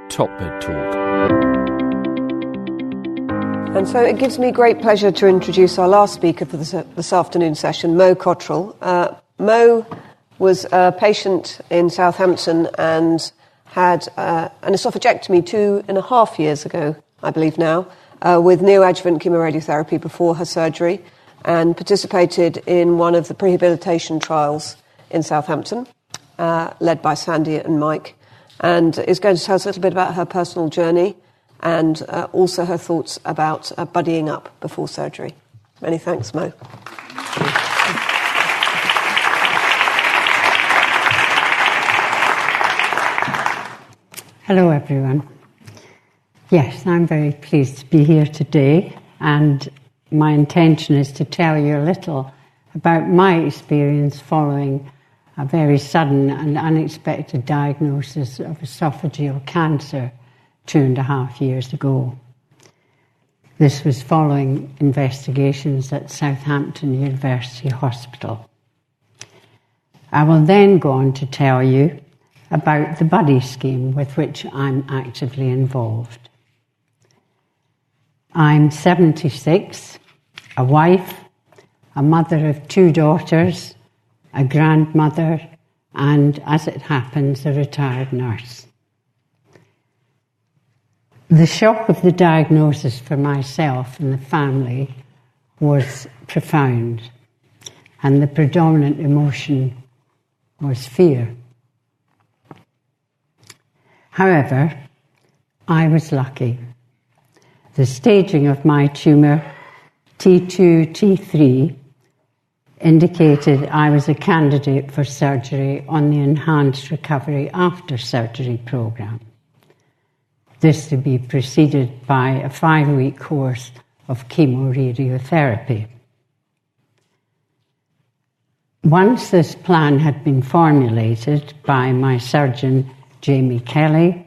TopMedTalk. And so it gives me great pleasure to introduce our last speaker for this afternoon session, Mo Cottrell. Mo was a patient in Southampton and had an esophagectomy 2.5 years ago, I believe now, with neoadjuvant chemoradiotherapy before her surgery, and participated in one of the prehabilitation trials in Southampton, led by Sandy and Mike, and is going to tell us a little bit about her personal journey and also her thoughts about buddying up before surgery. Many thanks, Mo. Hello, everyone. Yes, I'm very pleased to be here today, and my intention is to tell you a little about my experience following a very sudden and unexpected diagnosis of esophageal cancer 2.5 years ago. This was following investigations at Southampton University Hospital. I will then go on to tell you about the buddy scheme with which I'm actively involved. I'm 76, a wife, a mother of 2 daughters, a grandmother, and, as it happens, a retired nurse. The shock of the diagnosis for myself and the family was profound, and the predominant emotion was fear. However, I was lucky. The staging of my tumour, T2, T3, indicated I was a candidate for surgery on the Enhanced Recovery After Surgery programme. This to be preceded by a 5-week course of chemoradiotherapy. Once this plan had been formulated by my surgeon, Jamie Kelly,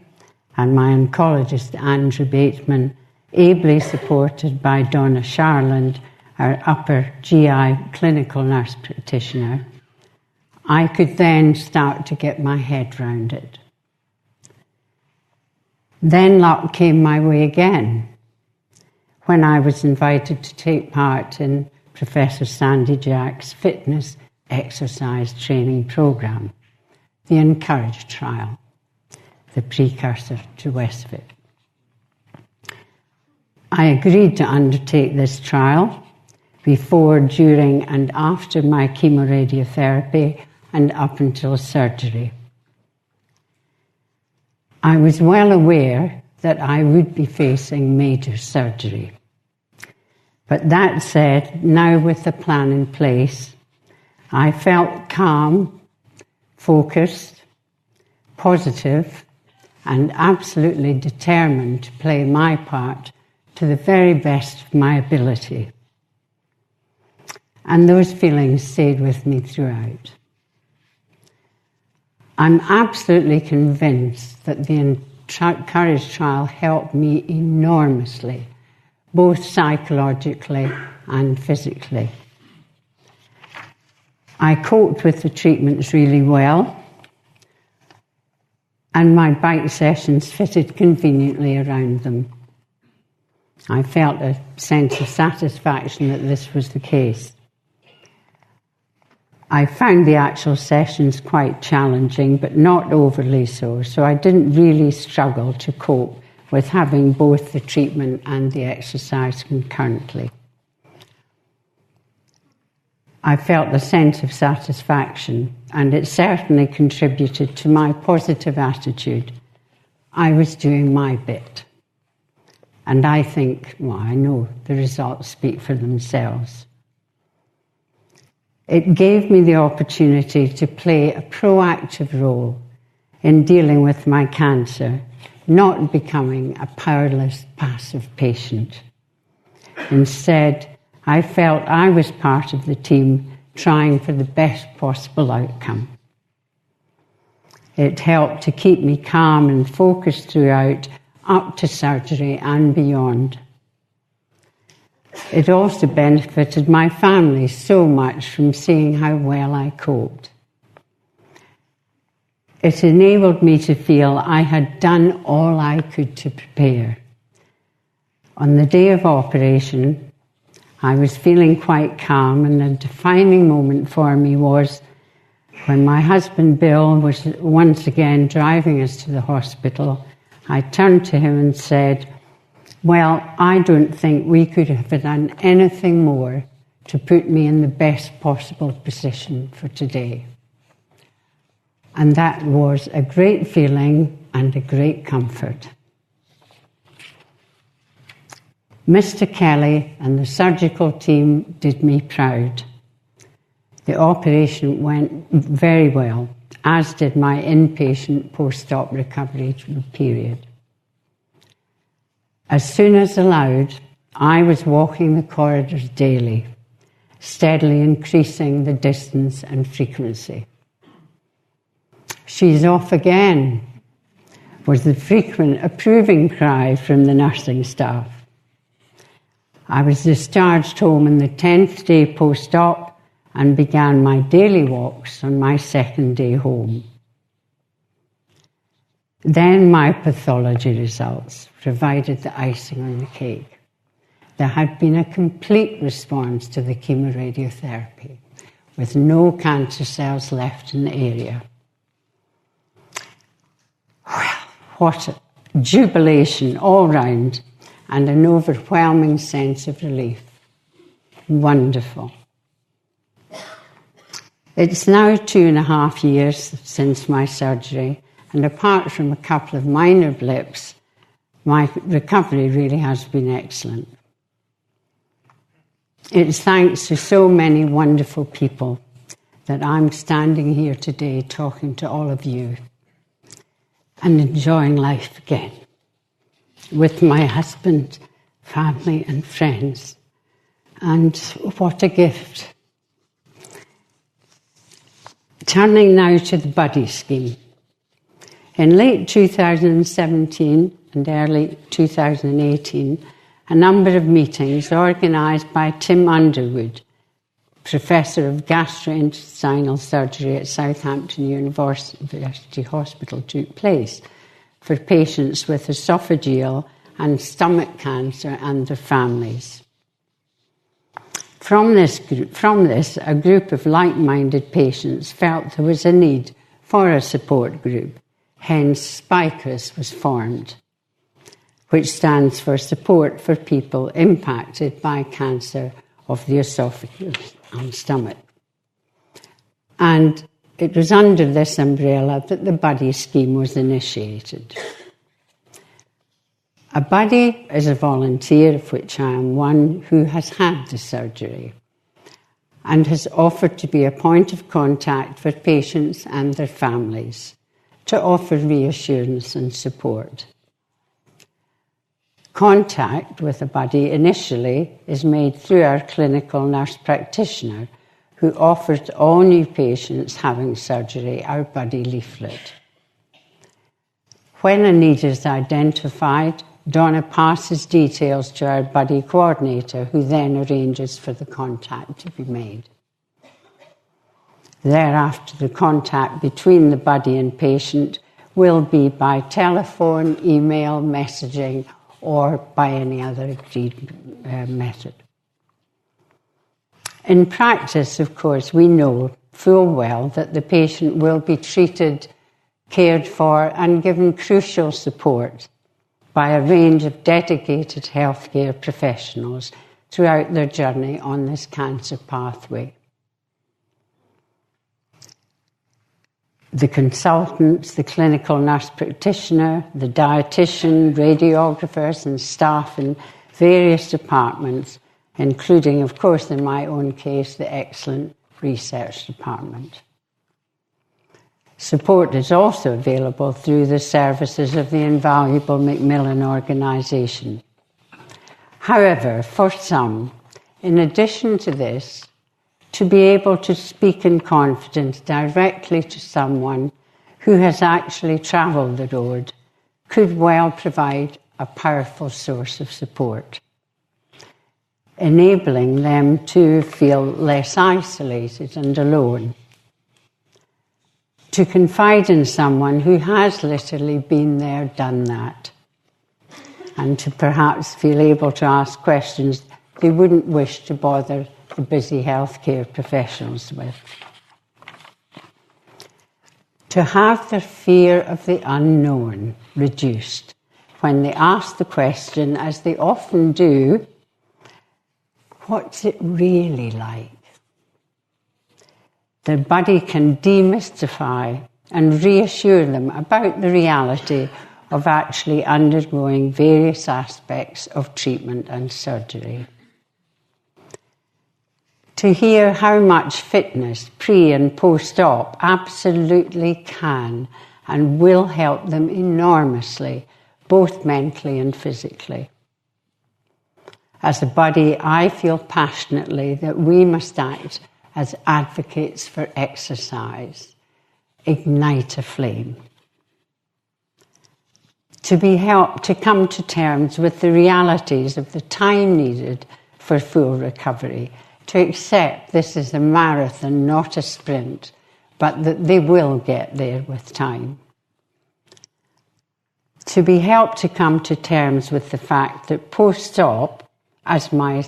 and my oncologist, Andrew Bateman, ably supported by Donna Sharland, our upper GI clinical nurse practitioner, I could then start to get my head round it. Then luck came my way again, when I was invited to take part in Professor Sandy Jack's fitness exercise training programme, the Encourage trial, the precursor to Oesophagus. I agreed to undertake this trial before, during and after my chemoradiotherapy and up until surgery. I was well aware that I would be facing major surgery. But that said, now with the plan in place, I felt calm, focused, positive, and absolutely determined to play my part to the very best of my ability. And those feelings stayed with me throughout. I'm absolutely convinced that the Encourage trial helped me enormously, both psychologically and physically. I coped with the treatments really well, and my bike sessions fitted conveniently around them. I felt a sense of satisfaction that this was the case. I found the actual sessions quite challenging, but not overly so I didn't really struggle to cope with having both the treatment and the exercise concurrently. I felt a sense of satisfaction, and it certainly contributed to my positive attitude. I was doing my bit. And I think, well, I know the results speak for themselves. It gave me the opportunity to play a proactive role in dealing with my cancer, not becoming a powerless, passive patient. Instead, I felt I was part of the team trying for the best possible outcome. It helped to keep me calm and focused throughout, up to surgery and beyond. It also benefited my family so much from seeing how well I coped. It enabled me to feel I had done all I could to prepare. On the day of operation, I was feeling quite calm, and the defining moment for me was when my husband Bill was once again driving us to the hospital. I turned to him and said, "Well, I don't think we could have done anything more to put me in the best possible position for today." And that was a great feeling and a great comfort. Mr. Kelly and the surgical team did me proud. The operation went very well, as did my inpatient post-op recovery period. As soon as allowed, I was walking the corridors daily, steadily increasing the distance and frequency. "She's off again," was the frequent approving cry from the nursing staff. I was discharged home on the 10th day post-op and began my daily walks on my second day home. Then my pathology results provided the icing on the cake. There had been a complete response to the chemoradiotherapy, with no cancer cells left in the area. Well, what a jubilation all round, and an overwhelming sense of relief. Wonderful. It's now 2.5 years since my surgery, and apart from a couple of minor blips, my recovery really has been excellent. It's thanks to so many wonderful people that I'm standing here today talking to all of you and enjoying life again with my husband, family and friends. And what a gift. Turning now to the buddy scheme. In late 2017 and early 2018, a number of meetings organised by Tim Underwood, Professor of Gastrointestinal Surgery at Southampton University Hospital, took place for patients with esophageal and stomach cancer and their families. From this, a group of like-minded patients felt there was a need for a support group. Hence, SPICOS was formed, which stands for Support for People Impacted by Cancer of the Esophagus and Stomach. And it was under this umbrella that the buddy scheme was initiated. A buddy is a volunteer, of which I am one, who has had the surgery and has offered to be a point of contact for patients and their families to offer reassurance and support. Contact with a buddy initially is made through our clinical nurse practitioner, who offers all new patients having surgery our buddy leaflet. When a need is identified, Donna passes details to our buddy coordinator, who then arranges for the contact to be made. Thereafter, the contact between the buddy and patient will be by telephone, email, messaging, or by any other agreed method. In practice, of course, we know full well that the patient will be treated, cared for, and given crucial support by a range of dedicated healthcare professionals throughout their journey on this cancer pathway. The consultants, the clinical nurse practitioner, the dietitian, radiographers and staff in various departments, including, of course, in my own case, the excellent research department. Support is also available through the services of the invaluable Macmillan organisation. However, for some, in addition to this, to be able to speak in confidence directly to someone who has actually travelled the road could well provide a powerful source of support, enabling them to feel less isolated and alone. to confide in someone who has literally been there, done that, and to perhaps feel able to ask questions they wouldn't wish to bother the busy healthcare professionals with. To have their fear of the unknown reduced when they ask the question, as they often do, what's it really like? Their body can demystify and reassure them about the reality of actually undergoing various aspects of treatment and surgery. To hear how much fitness pre- and post-op absolutely can and will help them enormously, both mentally and physically. As a body, I feel passionately that we must act as advocates for exercise, ignite a flame. To be helped to come to terms with the realities of the time needed for full recovery, to accept this is a marathon, not a sprint, but that they will get there with time. To be helped to come to terms with the fact that post-op, as my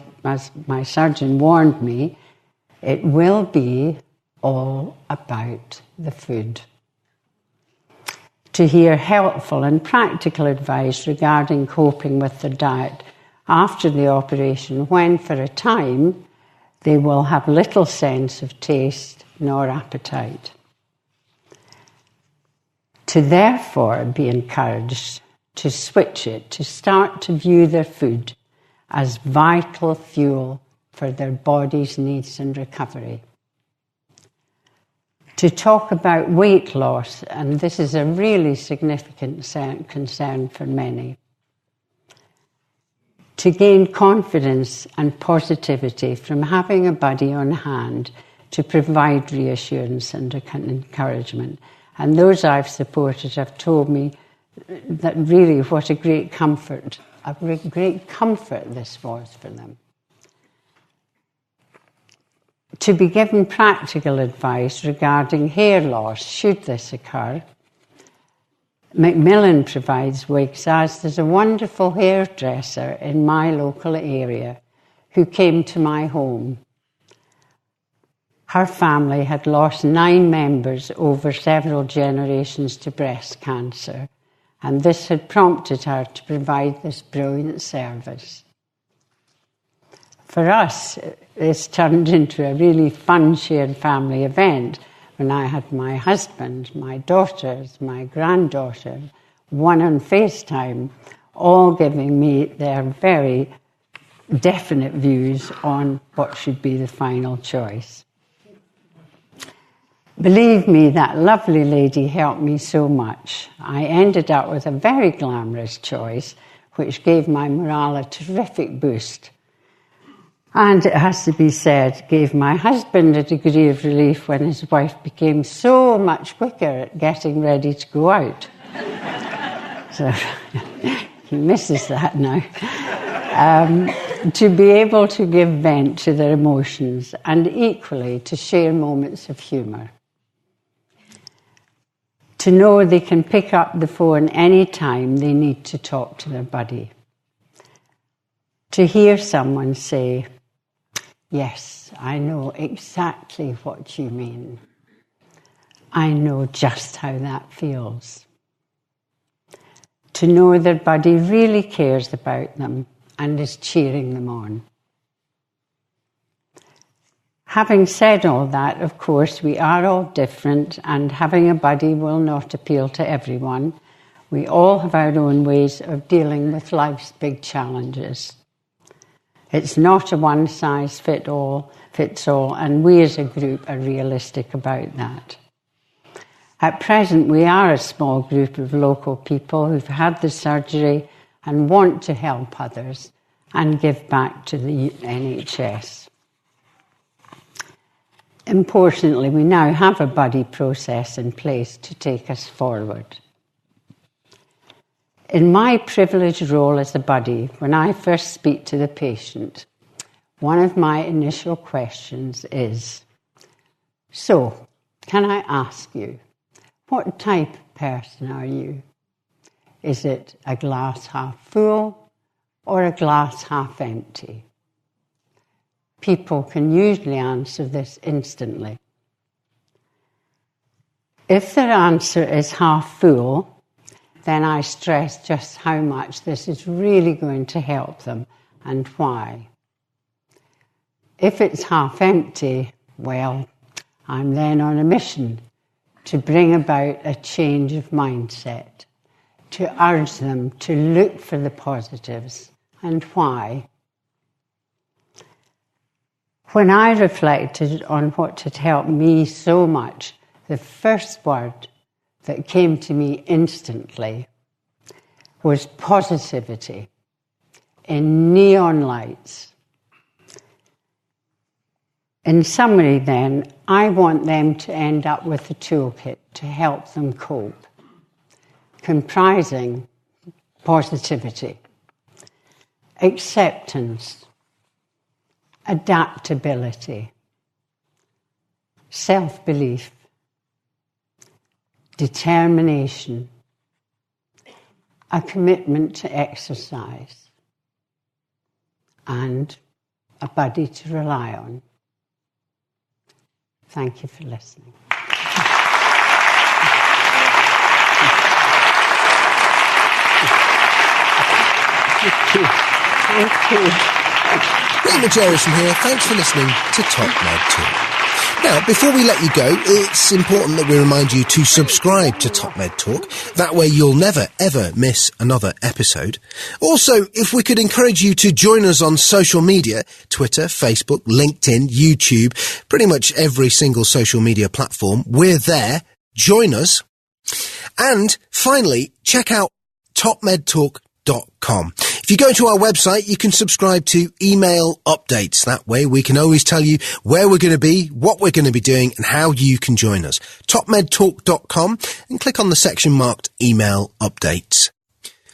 surgeon warned me, it will be all about the food. To hear helpful and practical advice regarding coping with their diet after the operation, when for a time they will have little sense of taste nor appetite. To therefore be encouraged to switch it, to start to view their food as vital fuel for their body's needs and recovery. To talk about weight loss, and this is a really significant concern for many. To gain confidence and positivity from having a buddy on hand to provide reassurance and encouragement. And those I've supported have told me that really what a great comfort this was for them. To be given practical advice regarding hair loss, should this occur. Macmillan provides wigs, as there's a wonderful hairdresser in my local area who came to my home. Her family had lost 9 members over several generations to breast cancer, and this had prompted her to provide this brilliant service. For us, this turned into a really fun shared family event when I had my husband, my daughters, my granddaughter, one on FaceTime, all giving me their very definite views on what should be the final choice. Believe me, that lovely lady helped me so much. I ended up with a very glamorous choice, which gave my morale a terrific boost. And it has to be said, gave my husband a degree of relief when his wife became so much quicker at getting ready to go out. So he misses that now. To be able to give vent to their emotions and equally to share moments of humour. To know they can pick up the phone any time they need to talk to their buddy. To hear someone say, yes, I know exactly what you mean. I know just how that feels. To know their buddy really cares about them and is cheering them on. Having said all that, of course, we are all different, and having a buddy will not appeal to everyone. We all have our own ways of dealing with life's big challenges. It's not a one-size-fits-all, and we as a group are realistic about that. At present, we are a small group of local people who've had the surgery and want to help others and give back to the NHS. Importantly, we now have a buddy process in place to take us forward. In my privileged role as a buddy, when I first speak to the patient, one of my initial questions is, so, can I ask you, What type of person are you? Is it a glass half full or a glass half empty? People can usually answer this instantly. If their answer is half full, then I stress just how much this is really going to help them and why. If it's half empty, well, I'm then on a mission to bring about a change of mindset, to urge them to look for the positives and why. When I reflected on what had helped me so much, the first word that came to me instantly was positivity in neon lights. In summary then, I want them to end up with a toolkit to help them cope, comprising positivity, acceptance, adaptability, self-belief, determination, a commitment to exercise, and a buddy to rely on. Thank you for listening. Thank you. Rima Jerison here. Thanks for listening to TopMedTalk. Now, before we let you go, it's important that we remind you to subscribe to TopMedTalk. That way you'll never, ever miss another episode. Also, if we could encourage you to join us on social media, Twitter, Facebook, LinkedIn, YouTube, pretty much every single social media platform, we're there. Join us. And finally, check out TopMedTalk.com. If you go to our website, you can subscribe to email updates. That way we can always tell you where we're going to be, what we're going to be doing, and how you can join us. TopMedTalk.com and click on the section marked email updates.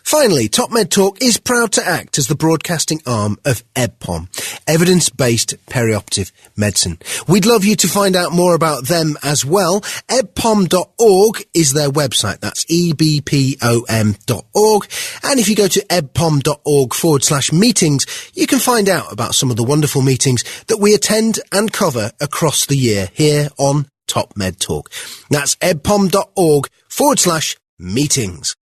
Finally, TopMedTalk is proud to act as the broadcasting arm of EBPOM, Evidence-Based Perioperative Medicine. We'd love you to find out more about them as well. ebpom.org is their website. That's ebpom.org. And if you go to ebpom.org/meetings, you can find out about some of the wonderful meetings that we attend and cover across the year here on TopMedTalk. That's ebpom.org/meetings.